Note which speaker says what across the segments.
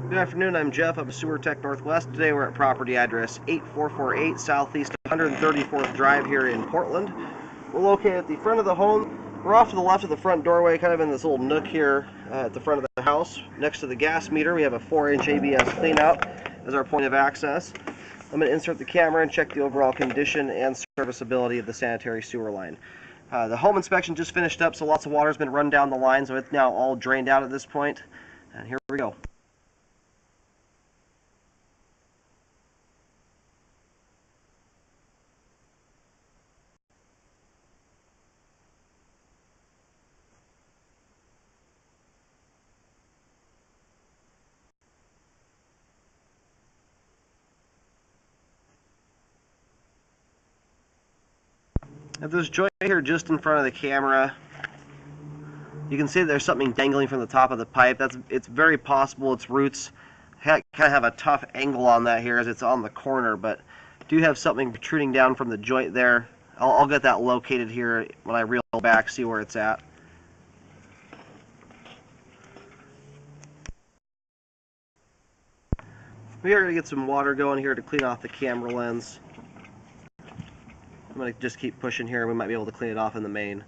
Speaker 1: Good afternoon, I'm Jeff. I'm Sewer Tech Northwest. Today we're at property address 8448 Southeast 134th Drive here in Portland. We're located at the front of the home. We're off to the left of the front doorway, kind of in this little nook here at the front of the house. Next to the gas meter, we have a 4-inch ABS cleanout as our point of access. I'm going to insert the camera and check the overall condition and serviceability of the sanitary sewer line. The home inspection just finished up, so lots of water has been run down the line, so it's now all drained out at this point. And here we go. At this joint here just in front of the camera, you can see there's something dangling from the top of the pipe. It's very possible its roots kind of have a tough angle on that here as it's on the corner, but do have something protruding down from the joint there. I'll get that located here when I reel back, see where it's at. We are going to get some water going here to clean off the camera lens. I'm going to just keep pushing here and we might be able to clean it off in the main.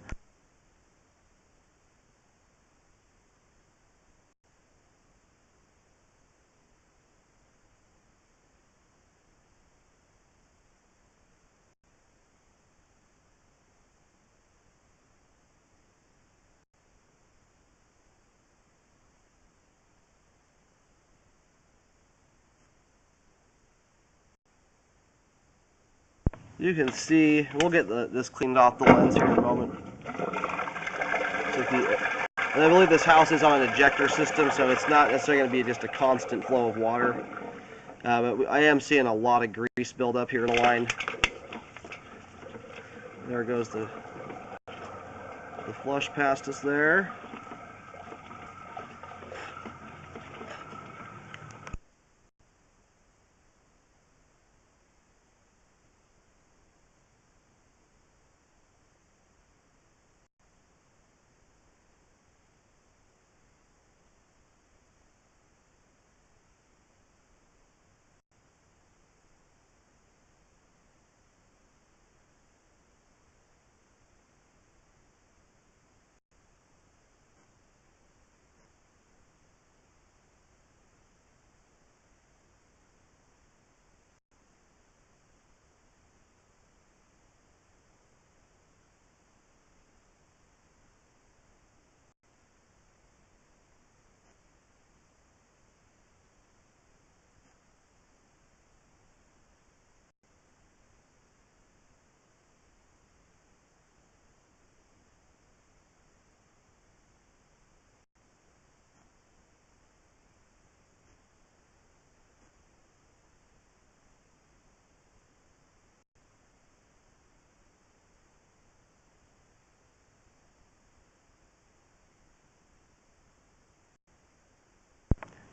Speaker 1: You can see, we'll get this cleaned off the lens here in a moment. And I believe this house is on an ejector system, so it's not necessarily going to be just a constant flow of water. But I am seeing a lot of grease build up here in the line. There goes the flush past us there.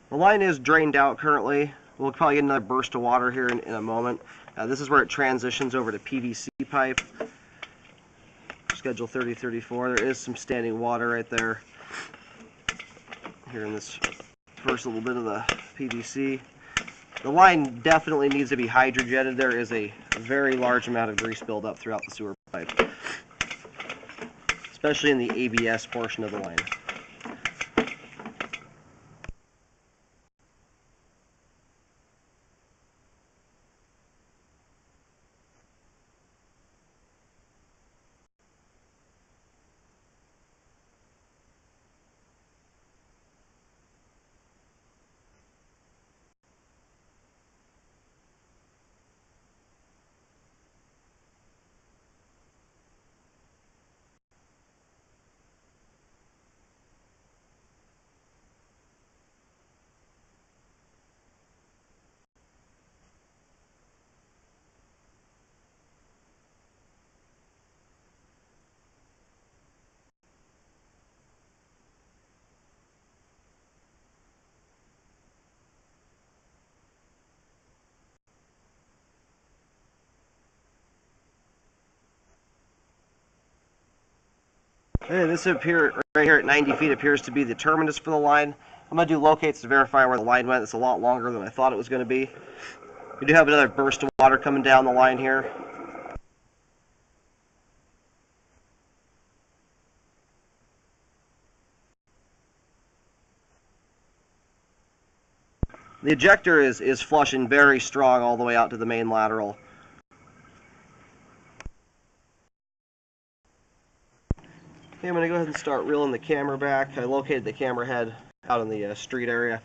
Speaker 1: The line is drained out currently. We'll probably get another burst of water here in a moment. This is where it transitions over to PVC pipe. Schedule 3034. There is some standing water right there. Here in this first little bit of the PVC. The line definitely needs to be hydrojetted. There is a very large amount of grease buildup throughout the sewer pipe, especially in the ABS portion of the line. Hey, this right here at 90 feet appears to be the terminus for the line. I'm going to do locates to verify where the line went. It's a lot longer than I thought it was going to be. We do have another burst of water coming down the line here. The ejector is flushing very strong all the way out to the main lateral. Okay, I'm going to go ahead and start reeling the camera back. I located the camera head out in the street area.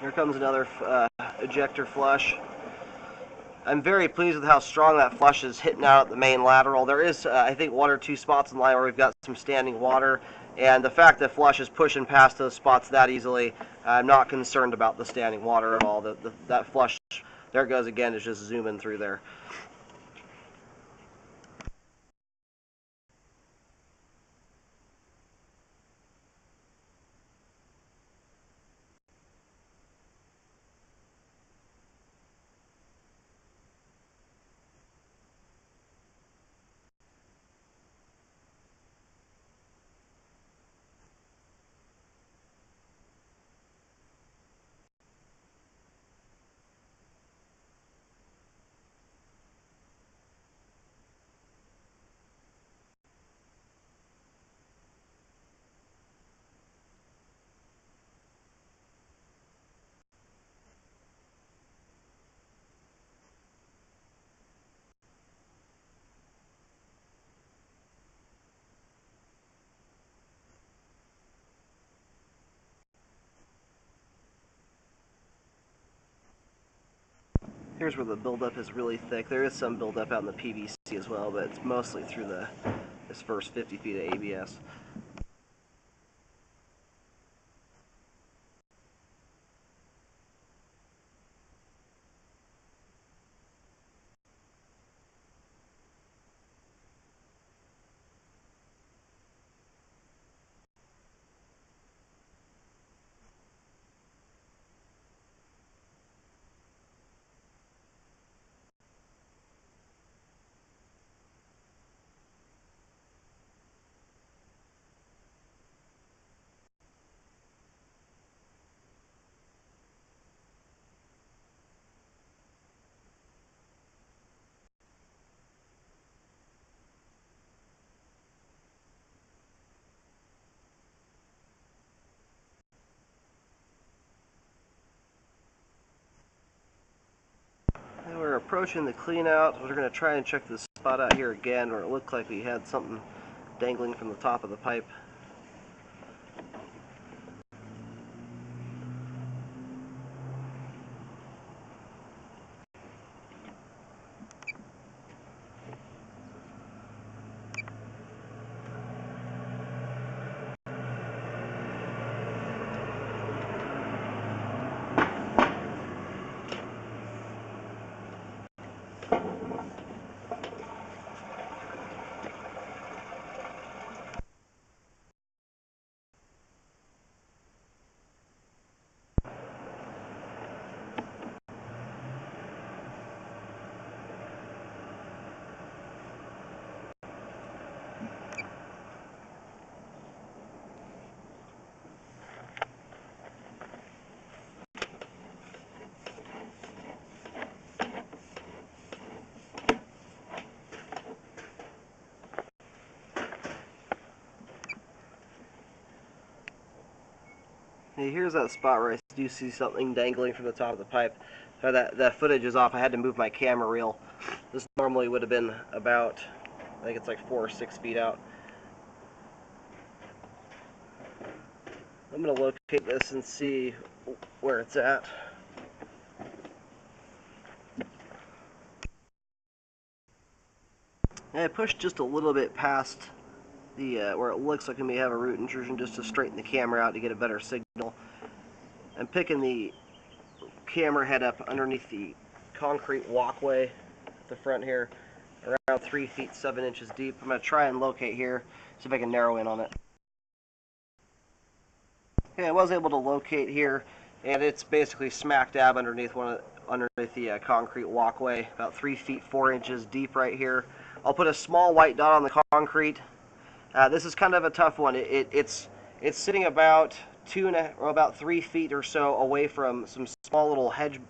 Speaker 1: Here comes another ejector flush. I'm very pleased with how strong that flush is hitting out at the main lateral. There is, I think, 1 or 2 spots in the line where we've got some standing water, and the fact that flush is pushing past those spots that easily, I'm not concerned about the standing water at all. That flush, there it goes again, is just zooming through there. Here's where the buildup is really thick. There is some buildup out in the PVC as well, but it's mostly through this first 50 feet of ABS. We're approaching the clean out. We're going to try and check this spot out here again where it looked like we had something dangling from the top of the pipe. Hey, here's that spot where I do see something dangling from the top of the pipe. So that footage is off. I had to move my camera reel. This normally would have been about I think it's like 4 or 6 feet out. I'm going to locate this and see where it's at. And I pushed just a little bit past the where it looks like we may have a root intrusion, just to straighten the camera out to get a better signal. I'm picking the camera head up underneath the concrete walkway at the front here, around 3 feet 7 inches deep. I'm going to try and locate here, see if I can narrow in on it. Okay, I was able to locate here, and it's basically smack dab underneath underneath the concrete walkway, about 3 feet 4 inches deep right here. I'll put a small white dot on the concrete. This is kind of a tough one. It's sitting about about 3 feet or so away from some small little hedge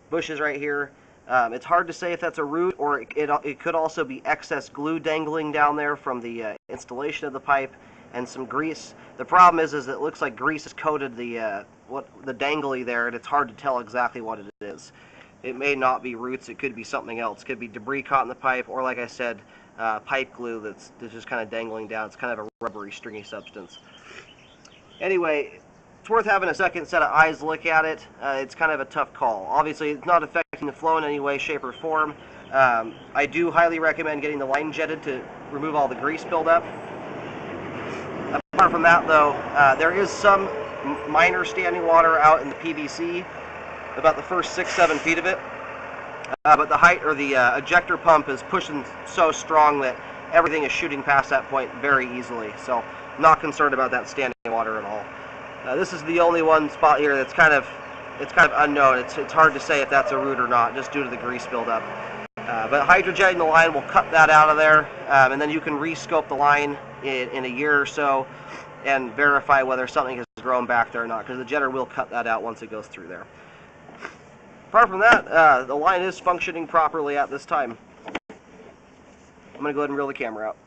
Speaker 1: bushes right here. It's hard to say if that's a root, or it could also be excess glue dangling down there from the installation of the pipe and some grease. The problem is it looks like grease has coated the dangly there, and it's hard to tell exactly what it is. It may not be roots. It could be something else. It could be debris caught in the pipe, or like I said, pipe glue that's just kind of dangling down. It's kind of a rubbery, stringy substance. Anyway, it's worth having a second set of eyes look at it. It's kind of a tough call. Obviously, it's not affecting the flow in any way, shape, or form. I do highly recommend getting the line jetted to remove all the grease buildup. Apart from that, though, there is some minor standing water out in the PVC, about the first 6-7 feet of it. But the height, or the ejector pump, is pushing so strong that everything is shooting past that point very easily. So, not concerned about that standing water at all. This is the only one spot here that's kind of unknown. It's hard to say if that's a root or not, just due to the grease buildup. But hydrojetting the line will cut that out of there, and then you can re-scope the line in a year or so and verify whether something has grown back there or not, because the jetter will cut that out once it goes through there. Apart from that, the line is functioning properly at this time. I'm going to go ahead and reel the camera out.